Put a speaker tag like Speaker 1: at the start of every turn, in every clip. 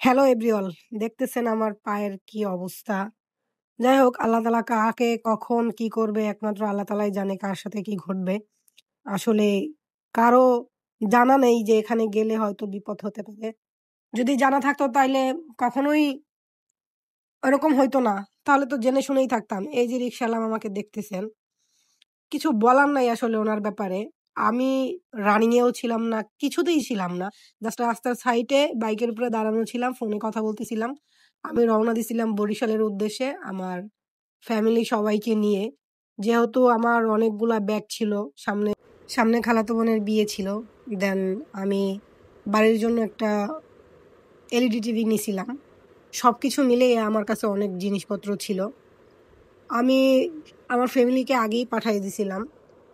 Speaker 1: Hello এভরিওয়াল, দেখতেছেন আমার পায়ের কি অবস্থা। যাই হোক, আল্লাহ তাআলা কাকে কখন কি করবে একমাত্র আল্লাহ তাআলাই জানে, কার সাথে কি ঘটবে। আসলে কারো জানা নেই যে এখানে গেলে হয়তো বিপদ হতে পারে। যদি জানা থাকতো তাইলে কখনোই এরকম হইতো না। তাহলে তো জেনে শুনেই থাকতাম। এই যে রিক্শাওয়ালা আমাকে দেখতেছেন, কিছু বলার নাই আসলে ওনার ব্যাপারে। আমি রানিং এও ছিলাম না, কিছুতেই ছিলাম না। জাস্ট রাস্তার সাইডে বাইকের উপরে দাঁড়ানো ছিলাম, ফোনে কথা বলতেছিলাম। আমি রওনা দিছিলাম বরিশালের উদ্দেশ্যে আমার ফ্যামিলি সবাইকে নিয়ে। যেহেতু আমার অনেকগুলা ব্যাগ ছিল, সামনে সামনে খালাতো বোনের বিয়ে ছিল। দেন আমি বাড়ির জন্য একটা এলইডি টিভি নিছিলাম। সবকিছু মিলিয়ে আমার কাছে অনেক জিনিসপত্র ছিল। আমি আমার ফ্যামিলিকে আগেই পাঠিয়ে দিছিলাম।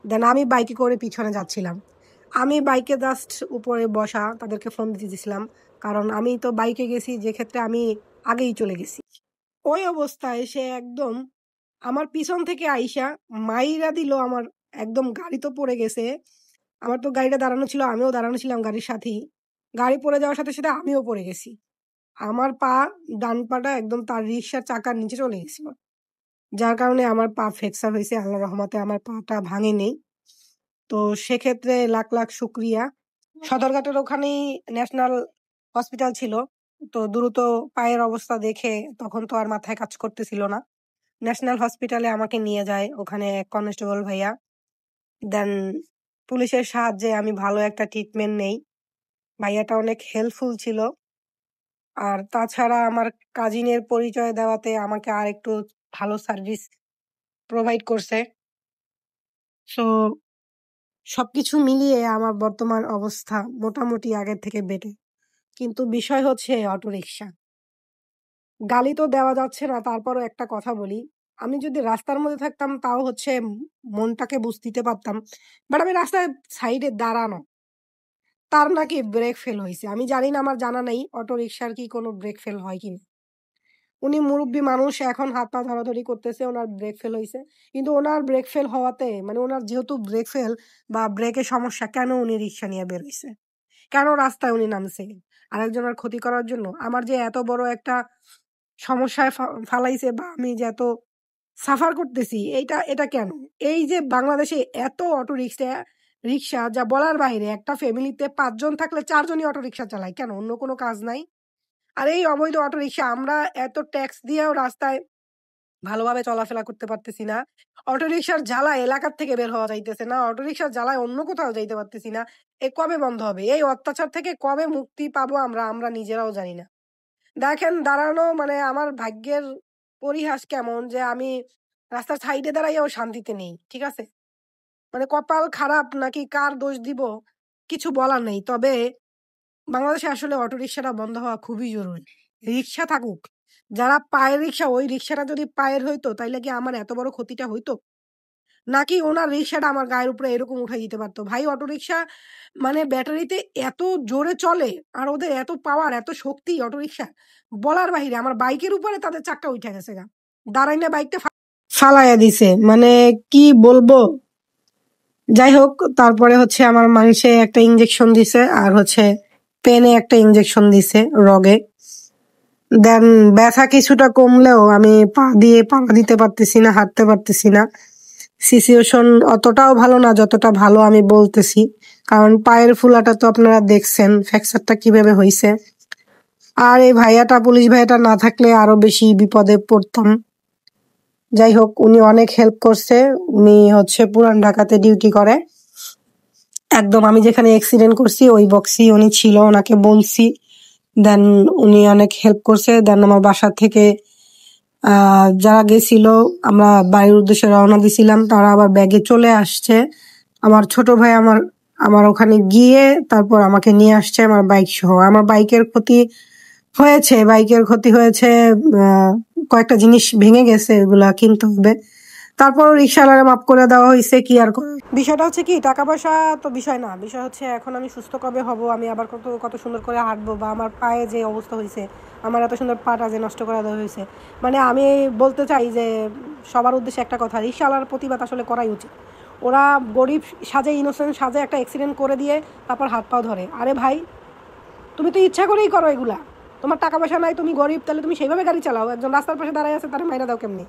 Speaker 1: দেন আমি বাইকে করে পিছনে যাচ্ছিলাম। আমি বাইকে জাস্ট উপরে বসা, তাদেরকে ফোন দিতে দিছিলাম। কারণ আমি তো বাইকে গেছি, যে ক্ষেত্রে আমি আগেই চলে গেছি। ওই অবস্থায় সে একদম আমার পিছন থেকে আইসা মাইরা দিল আমার। একদম গাড়ি তো পড়ে গেছে। আমার তো গাড়িটা দাঁড়ানো ছিল, আমিও দাঁড়ানো ছিলাম গাড়ির সাথেই। গাড়ি পড়ে যাওয়ার সাথে সাথে আমিও পড়ে গেছি। আমার পা, ডান পাটা একদম তার রিক্সার চাকার নিচে চলে গেছিল। যার কারণে আমার পা ফ্র্যাকচার হয়েছে। আল্লাহর রহমতে আমার পাটা ভাঙেনি। তো সেক্ষেত্রে লাখ লাখ শুক্রিয়া। সদরঘাটের ওখানেই ন্যাশনাল হসপিটাল ছিল। তো দ্রুত পায়ের অবস্থা দেখে তখন তো আর মাথায় কাজ করতেছিল না। ন্যাশনাল হসপিটালে আমাকে নিয়ে যায়, ওখানে এক কনস্টেবল ভাইয়া। দেন পুলিশের সাহায্যে আমি ভালো একটা ট্রিটমেন্ট নেই। ভাইয়াটা অনেক হেল্পফুল ছিল। আর তাছাড়া আমার কাজিনের পরিচয় দেওয়াতে আমাকে আর একটু ভালো সার্ভিস প্রোভাইড করছে। সো সবকিছু মিলিয়ে আমার বর্তমান অবস্থা মোটামুটি আগের থেকে বেটার। কিন্তু বিষয় হচ্ছে অটোরিকশা। গালি তো দেওয়া যাচ্ছে না, তারপরও একটা কথা বলি। আমি যদি রাস্তার মধ্যে থাকতাম তাও হচ্ছে মনটাকে দিতে পারতাম। বাট আমি রাস্তার সাইডে দাঁড়ানো, তার নাকি ব্রেক ফেল হইছে। আমি জানি না, আমার জানা নাই অটোরিকশার কি কোনো ব্রেক ফেল হয় কিনা। উনি মুরুব্বি মানুষ, এখন হাত পা ধরাধরি করতেছে, ওনার ব্রেক ফেল হইছে। কিন্তু ওনার ব্রেক ফেল হওয়াতে, মানে ওনার যেহেতু ব্রেক ফেল বা ব্রেকের সমস্যা, কেন উনি রিক্সা নিয়ে বের হইছে? কেন রাস্তায় উনি নামছে? আরেকজনের ক্ষতি করার জন্য? আমার যে এত বড় একটা সমস্যায় ফালাইছে বা আমি যে এত সাফার করতেছি, এটা কেন? এই যে বাংলাদেশে এত অটো রিক্সা যা বলার বাইরে। একটা ফ্যামিলিতে ৫ জন থাকলে ৪ জনই অটো রিক্সা চালায়। কেন? অন্য কোনো কাজ নাই? আর এই অবৈধ অটো রিক্সা, আমরা এত ট্যাক্স দিয়েও রাস্তায় ভালোভাবে চলাফেরা করতে পারতেছি না। অটোরিকশার জ্বালায় এলাকার থেকে বের হওয়া যাইতেছে না। অটোরিকশার জ্বালায় অন্য কোথাও যাইতে পারতেছি না। এ কবে বন্ধ হবে? এই অত্যাচার থেকে কবে মুক্তি পাবো আমরা নিজেরাও জানি না। দেখেন, দাঁড়ানো মানে আমার ভাগ্যের পরিহাস কেমন যে আমি রাস্তার সাইডে দাঁড়াইয়াও শান্তিতে নেই। ঠিক আছে? মানে কপাল খারাপ নাকি কার দোষ দিব কিছু বলার নেই। তবে বাংলাদেশে আসলে অটোরিকশাটা বন্ধ হওয়া খুবই জরুরি। রিক্সা থাকুক। যারা পায়ের রিক্সা, ওই রিক্সাটা যদি পায়ের হইতো তাইলে কি আমার এত বড় ক্ষতিটা হইতো? নাকি ওনার রিক্সাটা আমার গায়ের উপরে এরকম উঠাই দিতে পারতো? ভাই, অটোরিকশা মানে ব্যাটারিতে এত জোরে চলে, আর ওদের এত পাওয়ার, এত শক্তি অটোরিকশা, বলার বাহিরে। আমার বাইকের উপরে তাদের চাক্কা উইঠা গেছে গা। দাঁড়াইনা বাইকটা ফালাইয়া দিছে। মানে কি বলবো? যাই হোক, তারপরে হচ্ছে আমার মাংসে একটা ইনজেকশন দিছে, আর হচ্ছে পেনে একটা ইনজেকশন দিছে রগে। দেন ব্যথা কিছুটা কমলেও আমি পা দিয়ে পাড়া দিতে পারতেছি না, হাঁটতে পারতেছি না। সিচুয়েশন অতটাও ভালো না যতটা ভালো আমি বলতেছি। কারণ পায়ের ফুলাটা তো আপনারা দেখছেন, ফ্র্যাকচারটা কিভাবে হয়েছে। আর এই ভাইয়াটা, পুলিশ ভাইয়াটা না থাকলে আরো বেশি বিপদে পড়তাম। যাই হোক, উনি অনেক হেল্প করছে। উনি হচ্ছে পুরান ঢাকাতে ডিউটি করে। একদম আমি যেখানে অ্যাক্সিডেন্ট করছি ওই বক্সই উনি ছিল, ওনাকে বলছি। দেন উনি অনেক হেল্প করছে। দেন আমার বাসা থেকে যারা গেছিল, আমরা বাড়ির উদ্দেশ্যে রওনা দিছিলাম, তারা আবার ব্যাগে চলে আসছে। আমার ছোট ভাই আমার আমার ওখানে গিয়ে তারপর আমাকে নিয়ে আসছে আমার বাইক সহ। আমার বাইকের ক্ষতি হয়েছে। কয়েকটা জিনিস ভেঙে গেছে, এগুলা কিনতে হবে। তারপর রিক্সাওয়ালারে মাফ করে দেওয়া হয়েছে, কি আর বিষয়টা হচ্ছে কি, টাকা পয়সা তো বিষয় না। বিষয় হচ্ছে এখন আমি সুস্থ কবে হব, আমি আবার কত কত সুন্দর করে হাঁটবো, বা আমার পায়ে যে অবস্থা হয়েছে, আমার এত সুন্দর পাটা যে নষ্ট করে দেওয়া হয়েছে। মানে আমি বলতে চাই যে সবার উদ্দেশ্যে একটা কথা, রিক্সাওয়ালার প্রতিবাদ আসলে করাই উচিত। ওরা গরিব সাজে, ইনোসেন্ট সাজে একটা অ্যাক্সিডেন্ট করে দিয়ে তারপর হাত পাও ধরে। আরে ভাই, তুমি তো ইচ্ছা করেই করো এগুলা। তোমার টাকা পয়সা নাই, তুমি গরিব, তাহলে তুমি সেইভাবে গাড়ি চালাও। একজন রাস্তার পাশে দাঁড়ায় আছে, তারে মাইরা দাও কেমনি?